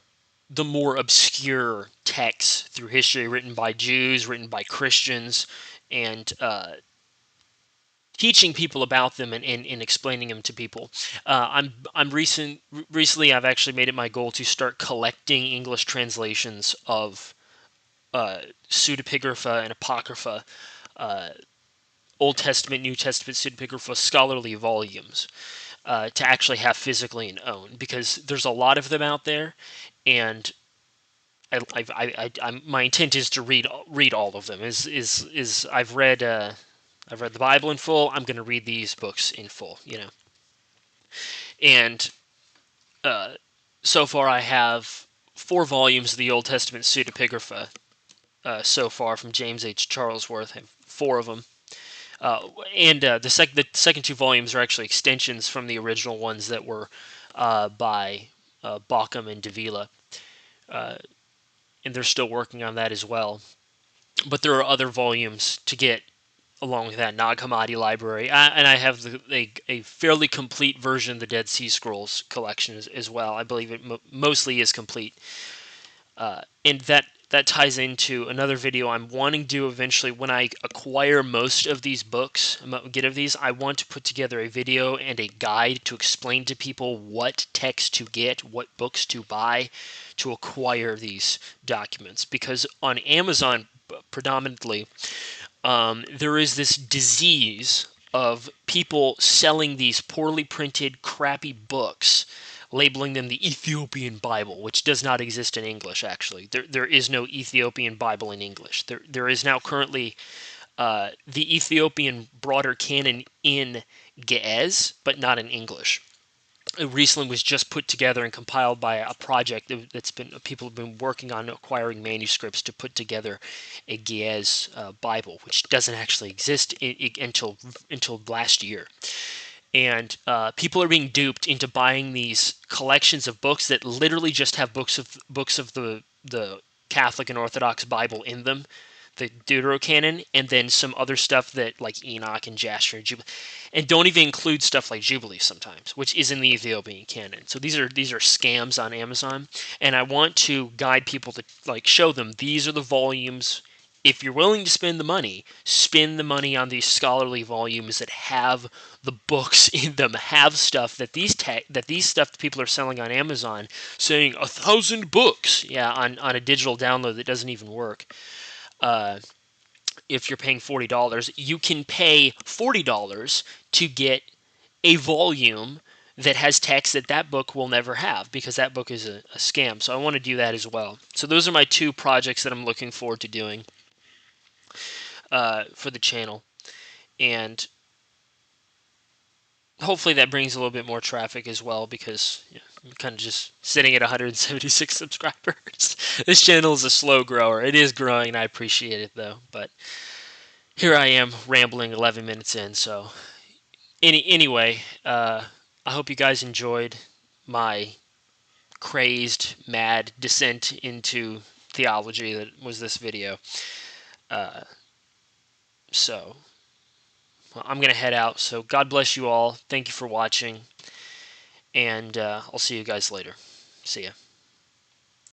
the more obscure texts through history written by Jews, written by Christians, and teaching people about them and explaining them to people. Recently I've actually made it my goal to start collecting English translations of pseudepigrapha and apocrypha, Old Testament, New Testament pseudepigrapha scholarly volumes to actually have physically and own, because there's a lot of them out there, and my intent is to read all of them. I've read the Bible in full. I'm going to read these books in full. And so far I have 4 volumes of the Old Testament pseudepigrapha. So far from James H. Charlesworth, I have 4 of them. And the second 2 volumes are actually extensions from the original ones that were by Bauckham and Davila. And they're still working on that as well. But there are other volumes to get along with that Nag Hammadi library, and I have a fairly complete version of the Dead Sea Scrolls collection as well. I believe it mostly is complete, and that ties into another video I'm wanting to do eventually. When I acquire most of these books, I want to put together a video and a guide to explain to people what text to get, what books to buy to acquire these documents. Because on Amazon predominantly, there is this disease of people selling these poorly printed, crappy books, labeling them the Ethiopian Bible, which does not exist in English, actually. There is no Ethiopian Bible in English. There is now currently the Ethiopian broader canon in Ge'ez, but not in English. It recently was just put together and compiled by a project that's been people have been working on acquiring manuscripts to put together a Ge'ez Bible, which doesn't actually exist until last year. And people are being duped into buying these collections of books that literally just have books of the Catholic and Orthodox Bible in them, the Deuterocanon, and then some other stuff that like Enoch and Jasher and Jubilee, and don't even include stuff like Jubilee sometimes, which is in the Ethiopian canon. So these are scams on Amazon, and I want to guide people to like show them these are the volumes. If you're willing to spend the money on these scholarly volumes that have the books in them, have stuff that these stuff that people are selling on Amazon, saying 1,000 books, on a digital download that doesn't even work. If you're paying $40, you can pay $40 to get a volume that has text that book will never have, because that book is a scam. So I want to do that as well. So those are my 2 projects that I'm looking forward to doing for the channel, and hopefully that brings a little bit more traffic as well, because I'm kind of just sitting at 176 subscribers. This channel is a slow grower. It is growing, and I appreciate it though. But here I am rambling 11 minutes in. So anyway, I hope you guys enjoyed my crazed, mad descent into theology that was this video. So, I'm going to head out. So, God bless you all. Thank you for watching. And I'll see you guys later. See ya.